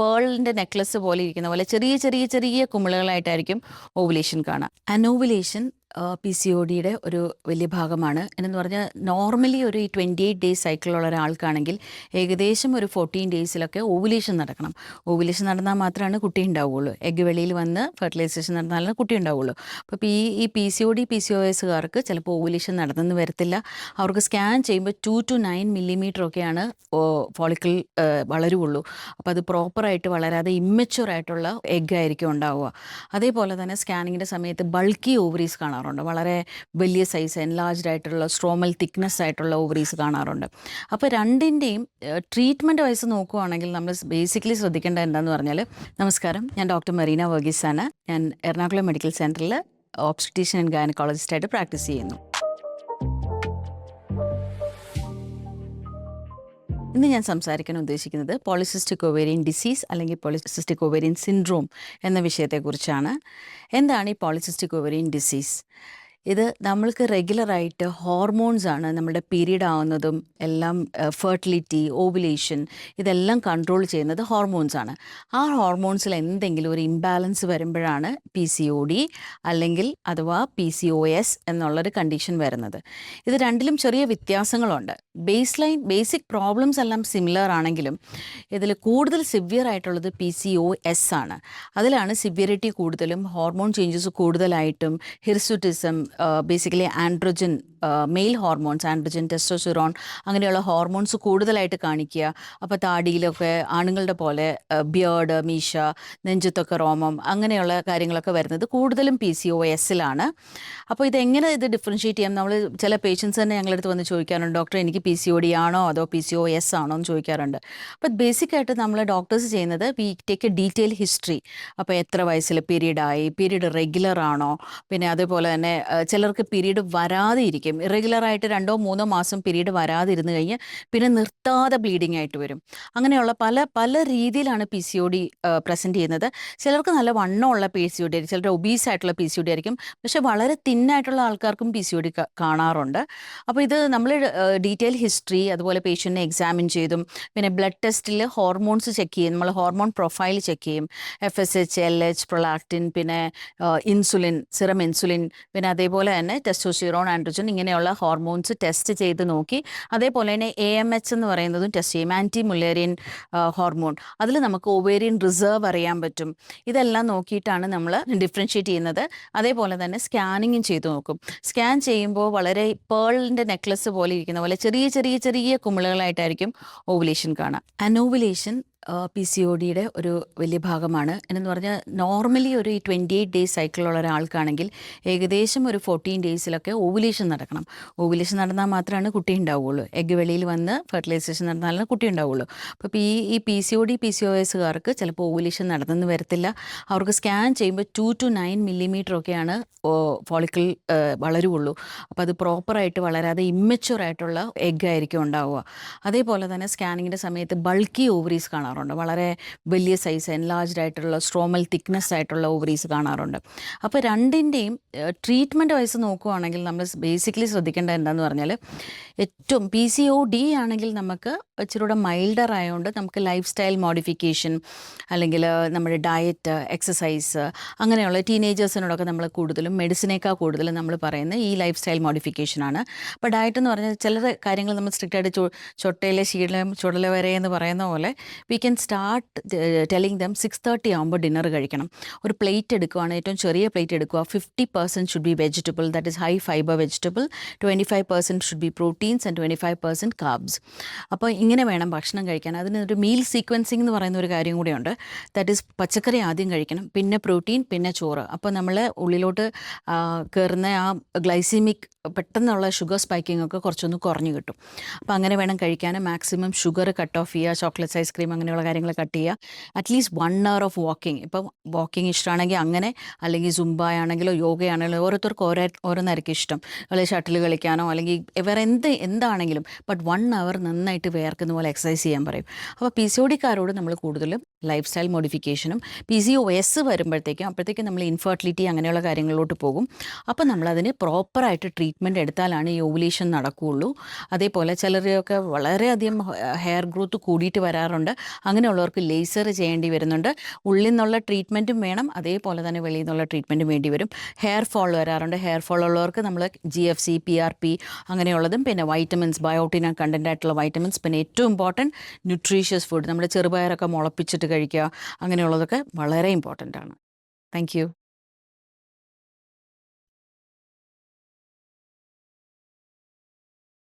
പേളിൻ്റെ necklace പോലെ ഇരിക്കുന്ന പോലെ ചെറിയ ചെറിയ ചെറിയ കുമിളകളായിട്ടായിരിക്കും ഓവുലേഷൻ കാണുക. അനോവുലേഷൻ പി സി ഒ ഡിയുടെ ഒരു വലിയ ഭാഗമാണ്. എന്ന് പറഞ്ഞാൽ നോർമലി ഒരു 28 ഡേയ്സ് സൈക്കിളുള്ള ഒരാൾക്കാണെങ്കിൽ ഏകദേശം ഒരു 14 ഡേയ്സിലൊക്കെ ഓവുലേഷൻ നടക്കണം. ഓവുലേഷൻ നടന്നാൽ മാത്രമാണ് കുട്ടി ഉണ്ടാവുകയുള്ളൂ. എഗ്ഗ് വെളിയിൽ വന്ന് ഫെർട്ടിലൈസേഷൻ നടന്നാലാണ് കുട്ടി ഉണ്ടാവുകയുള്ളൂ. അപ്പോൾ ഈ P C O D P C O എസുകാർക്ക് ചിലപ്പോൾ ഓവുലേഷൻ നടന്നെന്ന് വരത്തില്ല. അവർക്ക് സ്കാൻ ചെയ്യുമ്പോൾ 2 to 9 മില്ലിമീറ്റർ ഒക്കെയാണ് ഫോളിക്കിൾ വളരുകയുള്ളൂ. അപ്പോൾ അത് പ്രോപ്പറായിട്ട് വളരാതെ ഇമ്മച്യൂർ ആയിട്ടുള്ള എഗ്ഗ് ആയിരിക്കും ഉണ്ടാവുക. അതേപോലെ തന്നെ സ്കാനിങ്ങിൻ്റെ സമയത്ത് ബൾക്കി ഓവറീസ് കാണാറുണ്ട്. വളരെ വലിയ സൈസ് എൻലാർജ്ഡ് ആയിട്ടുള്ള സ്ട്രോമൽ തിക്നെസ് ആയിട്ടുള്ള ഓവറീസ് കാണാറുണ്ട്. അപ്പോൾ രണ്ടിൻ്റെയും ട്രീറ്റ്മെൻറ്റ് വൈസ് നോക്കുകയാണെങ്കിൽ നമ്മൾ ബേസിക്കലി ശ്രദ്ധിക്കേണ്ടത് എന്താണെന്ന് പറഞ്ഞാൽ, നമസ്കാരം, ഞാൻ ഡോക്ടർ മെറീന വർഗീസ് ആണ്. ഞാൻ എറണാകുളം മെഡിക്കൽ സെൻറ്ററിൽ ഓബ്സ്ട്രീഷ്യൻ ആൻഡ് ഗൈനക്കോളജിസ്റ്റായിട്ട് പ്രാക്ടീസ് ചെയ്യുന്നു. ഇന്ന് ഞാൻ സംസാരിക്കാൻ ഉദ്ദേശിക്കുന്നത് പോളിസിസ്റ്റിക് ഒവേറിയൻ ഡിസീസ് അല്ലെങ്കിൽ പോളിസിസ്റ്റിക് ഒവേറിയൻ സിൻഡ്രോം എന്ന വിഷയത്തെക്കുറിച്ചാണ്. എന്താണ് ഈ പോളിസിസ്റ്റിക് ഒവേറിയൻ ഡിസീസ്? ഇത് നമ്മൾക്ക് റെഗുലറായിട്ട് ഹോർമോൺസാണ് നമ്മുടെ പീരീഡ് ആവുന്നതും എല്ലാം, ഫെർട്ടിലിറ്റി, ഓവുലേഷൻ ഇതെല്ലാം കൺട്രോൾ ചെയ്യുന്നത് ഹോർമോൺസാണ്. ആ ഹോർമോൺസിൽ എന്തെങ്കിലും ഒരു ഇംബാലൻസ് വരുമ്പോഴാണ് പി സി ഒ ഡി അല്ലെങ്കിൽ അഥവാ പി സി ഒ എസ് എന്നുള്ളൊരു കണ്ടീഷൻ വരുന്നത്. ഇത് രണ്ടിലും ചെറിയ വ്യത്യാസങ്ങളുണ്ട്. ബേസിക് പ്രോബ്ലംസ് എല്ലാം സിമിലർ ആണെങ്കിലും ഇതിൽ കൂടുതൽ സിവിയർ ആയിട്ടുള്ളത് പി സി ഒ എസ് ആണ്. അതിലാണ് സിവിയറിറ്റി കൂടുതലും, ഹോർമോൺ ചേഞ്ചസ് കൂടുതലായിട്ടും, hirsutism, basically androgen male hormones, androgen, testosterone അങ്ങനെയുള്ള ഹോർമോൺസ് കൂടുതലായിട്ട് കാണിക്കുക. അപ്പോൾ താടിയിലൊക്കെ ആണുങ്ങളുടെ പോലെ ബിയേർഡ്, മീശ, നെഞ്ചത്തൊക്കെ രോമം, അങ്ങനെയുള്ള കാര്യങ്ങളൊക്കെ വരുന്നത് കൂടുതലും പി സി ഒ എസിലാണ്. അപ്പോൾ ഇതെങ്ങനെ ഡിഫറൻഷ്യേറ്റ് ചെയ്യാം? നമ്മൾ ചില പേഷ്യൻസ് തന്നെ ഞങ്ങളടുത്ത് വന്ന് ചോദിക്കാറുണ്ട്, ഡോക്ടർ എനിക്ക് പി സി ഒ ഡി ആണോ അതോ പി സി ഒ എസ് ആണോ എന്ന് ചോദിക്കാറുണ്ട്. അപ്പോൾ ബേസിക്കായിട്ട് നമ്മൾ ഡോക്ടേഴ്സ് ചെയ്യുന്നത് we take A detail history. അപ്പോൾ എത്ര വയസ്സിൽ പീരീഡായി, പീരീഡ് റെഗുലർ ആണോ, പിന്നെ അതേപോലെ തന്നെ ചിലർക്ക് പീരീഡ് വരാതെ ഇരിക്കും. ഇറഗുലറായിട്ട് 2-3 മാസം പീരീഡ് വരാതിരുന്ന് കഴിഞ്ഞ് പിന്നെ നിർത്താതെ ബ്ലീഡിങ് ആയിട്ട് വരും. അങ്ങനെയുള്ള പല രീതിയിലാണ് P C O D present ചെയ്യുന്നത്. ചിലർക്ക് നല്ല വണ്ണമുള്ള പി സി ഒ ഡി ആയിരിക്കും, ചിലർ ഒബീസ് ആയിട്ടുള്ള പി സി ഒ ഡി ആയിരിക്കും. പക്ഷേ വളരെ തിന്നായിട്ടുള്ള ആൾക്കാർക്കും പി സി ഒ ഡി കാണാറുണ്ട്. അപ്പോൾ ഇത് നമ്മൾ ഡീറ്റെയിൽ ഹിസ്റ്ററി, അതുപോലെ പേഷ്യൻറ്റിനെ എക്സാമിൻ ചെയ്തും പിന്നെ ബ്ലഡ് ടെസ്റ്റിൽ ഹോർമോൺസ് ചെക്ക് ചെയ്യും. നമ്മൾ ഹോർമോൺ പ്രൊഫൈൽ ചെക്ക് ചെയ്യും. FSH, LH, പ്രൊലാക്റ്റിൻ, പിന്നെ ഇൻസുലിൻ, സിറം ഇൻസുലിൻ, പിന്നെ അതേപോലെ തന്നെ ടെസ്റ്റോസ്റ്റിറോൺ, ആൻഡ്രോജൻ ഇങ്ങനെയുള്ള ഹോർമോൺസ് ടെസ്റ്റ് ചെയ്ത് നോക്കി. അതേപോലെ തന്നെ AMH എന്ന് പറയുന്നതും ടെസ്റ്റ് ചെയ്യും, ആൻറ്റി മുലേറിയൻ ഹോർമോൺ. അതിൽ നമുക്ക് ഒവേറിയൻ റിസർവ് അറിയാൻ പറ്റും. ഇതെല്ലാം നോക്കിയിട്ടാണ് നമ്മൾ ഡിഫറൻഷ്യേറ്റ് ചെയ്യുന്നത്. അതേപോലെ തന്നെ സ്കാനിങ്ങും ചെയ്ത് നോക്കും. സ്കാൻ ചെയ്യുമ്പോൾ വളരെ പേളിൻ്റെ നെക്ലസ് പോലെ ഇരിക്കുന്ന പോലെ ചെറിയ ചെറിയ ചെറിയ കുമിളകളായിട്ടായിരിക്കും ഓവുലേഷൻ കാണുക. അനോവുലേഷൻ പി സി ഒ ഡിയുടെ ഒരു വലിയ ഭാഗമാണ്. എന്ന് പറഞ്ഞാൽ നോർമലി ഒരു 28 ഡേയ്സ് സൈക്കിളുള്ള ഒരാൾക്കാണെങ്കിൽ ഏകദേശം ഒരു 14 ഡേയ്സിലൊക്കെ ഓവുലേഷൻ നടക്കണം. ഓവുലേഷൻ നടന്നാൽ മാത്രമാണ് കുട്ടി ഉണ്ടാവുകയുള്ളൂ. എഗ്ഗ് വെളിയിൽ വന്ന് ഫെർട്ടിലൈസേഷൻ നടന്നാലാണ് കുട്ടി ഉണ്ടാവുകയുള്ളൂ. അപ്പോൾ ഈ P C O D P C O എസുകാർക്ക് ചിലപ്പോൾ ഓവുലേഷൻ നടന്നെന്ന് വരത്തില്ല. അവർക്ക് സ്കാൻ ചെയ്യുമ്പോൾ 2 to 9 മില്ലിമീറ്റർ ഒക്കെയാണ് ഫോളിക്കിൾ വളരുകയുള്ളൂ. അപ്പോൾ അത് പ്രോപ്പറായിട്ട് വളരാതെ ഇമ്മച്യൂർ ആയിട്ടുള്ള എഗ്ഗ് ആയിരിക്കും ഉണ്ടാവുക. അതേപോലെ തന്നെ സ്കാനിങ്ങിൻ്റെ സമയത്ത് ബൾക്കി ഓവറീസ് കാണാറുണ്ട്. വളരെ വലിയ സൈസ് എൻലാർജ്ഡ് ആയിട്ടുള്ള സ്ട്രോമൽ തിക്നെസ് ആയിട്ടുള്ള ഓവറീസ് കാണാറുണ്ട്. അപ്പോൾ രണ്ടിൻ്റെയും ട്രീറ്റ്മെൻറ്റ് വൈസ് നോക്കുകയാണെങ്കിൽ നമ്മൾ ബേസിക്കലി ശ്രദ്ധിക്കേണ്ടത് എന്താണെന്ന് പറഞ്ഞാൽ, ഏറ്റവും പി സി ഒ ഡി ആണെങ്കിൽ നമുക്ക് ഇച്ചിരൂടെ മൈൽഡർ ആയതുകൊണ്ട് നമുക്ക് ലൈഫ് സ്റ്റൈൽ മോഡിഫിക്കേഷൻ അല്ലെങ്കിൽ നമ്മുടെ ഡയറ്റ്, എക്സസൈസ് അങ്ങനെയുള്ള ടീനേജേഴ്സിനോടൊക്കെ നമ്മൾ കൂടുതലും മെഡിസിനേക്കാൾ കൂടുതലും നമ്മൾ പറയുന്നത് ഈ ലൈഫ് സ്റ്റൈൽ മോഡിഫിക്കേഷനാണ്. അപ്പോൾ ഡയറ്റ് എന്ന് പറഞ്ഞാൽ ചില കാര്യങ്ങൾ നമ്മൾ സ്ട്രിക്റ്റായിട്ട് ചൊട്ടയിലെ ശീലം ചുടല വരെ എന്ന് പറയുന്ന പോലെ we can start telling dum 6:30 ആകുമ്പോൾ ഡിന്നർ കഴിക്കണം. ഒരു പ്ലേറ്റ് എടുക്കുകയാണ്, ഏറ്റവും ചെറിയ പ്ലേറ്റ് എടുക്കുക. 50% should be vegetable, that is high fibre vegetable. 25% should be proteins and 25% carbs. അപ്പോൾ ഇങ്ങനെ വേണം ഭക്ഷണം കഴിക്കാൻ. അതിനൊരു മീൽ സീക്വൻസിങ് എന്ന് പറയുന്ന ഒരു കാര്യം കൂടെയുണ്ട്. ദാറ്റ് ഈസ് പച്ചക്കറി ആദ്യം കഴിക്കണം, പിന്നെ പ്രോട്ടീൻ, പിന്നെ ചോറ്. അപ്പോൾ നമ്മൾ ഉള്ളിലോട്ട് കയറുന്ന ആ ഗ്ലൈസിമിക് പെട്ടെന്നുള്ള ഷുഗർ സ്പൈക്കിംഗ് ഒക്കെ കുറച്ചൊന്ന് കുറഞ്ഞു കിട്ടും. അപ്പോൾ അങ്ങനെ വേണം കഴിക്കാൻ. മാക്സിമം ഷുഗർ കട്ട് ഓഫ് ചെയ്യുക, ചോക്ലേറ്റ്സ്, ഐസ്ക്രീം അങ്ങനെയുള്ള കാര്യങ്ങൾ കട്ട് ചെയ്യുക. At least 1 hour of walking. ഇപ്പം വാക്കിംഗ് ഇഷ്ടമാണെങ്കിൽ അങ്ങനെ, അല്ലെങ്കിൽ സുംബായാണെങ്കിലോ യോഗയാണെങ്കിലോ ഓരോരുത്തർക്ക് ഓരോന്നായിരിക്കും ഇഷ്ടം. അല്ലെങ്കിൽ ഷട്ടിൽ കളിക്കാനോ അല്ലെങ്കിൽ വേറെ എന്താണെങ്കിലും, ബട്ട് 1 hour നന്നായിട്ട് വേർക്കുന്ന പോലെ എക്സസൈസ് ചെയ്യാൻ പറയും. അപ്പോൾ പി സി ഒ ഡിക്കാരോട് നമ്മൾ കൂടുതലും ലൈഫ് സ്റ്റൈൽ മോഡിഫിക്കേഷനും PCOS വരുമ്പോഴത്തേക്കും നമ്മൾ ഇൻഫെർട്ടിലിറ്റി അങ്ങനെയുള്ള കാര്യങ്ങളിലോട്ട് പോകും. അപ്പോൾ നമ്മളതിന് പ്രോപ്പറായിട്ട് ട്രീറ്റ്മെൻറ്റ് എടുത്താലാണ് ഈ ഓവുലേഷൻ നടക്കുകയുള്ളൂ. അതേപോലെ ചിലരെയൊക്കെ വളരെയധികം ഹെയർ ഗ്രോത്ത് കൂടിയിട്ട് വരാറുണ്ട്. അങ്ങനെയുള്ളവർക്ക് ലേസർ ചെയ്യേണ്ടി വരുന്നുണ്ട്. ഉള്ളിൽ നിന്നുള്ള ട്രീറ്റ്മെൻറ്റും വേണം, അതേപോലെ തന്നെ വെളിയിൽ നിന്നുള്ള ട്രീറ്റ്മെൻറ്റും വേണ്ടി വരും. ഹെയർ ഫോൾ വരാറുണ്ട്. ഹെയർ ഫോൾ ഉള്ളവർക്ക് നമ്മൾ GFC, PRP അങ്ങനെയുള്ളതും, പിന്നെ വൈറ്റമിൻസ്, ബയോട്ടിൻ കണ്ടൻ്റ് ആയിട്ടുള്ള വൈറ്റമിൻസ്, പിന്നെ ഏറ്റവും ഇമ്പോർട്ടൻറ്റ് ന്യൂട്രീഷ്യസ് ഫുഡ്, നമ്മുടെ ചെറുപയറൊക്കെ മുളപ്പിച്ചിട്ട് കഴിക്കുക, അങ്ങനെയുള്ളതൊക്കെ വളരെ ഇമ്പോർട്ടൻ്റ് ആണ്. Thank you.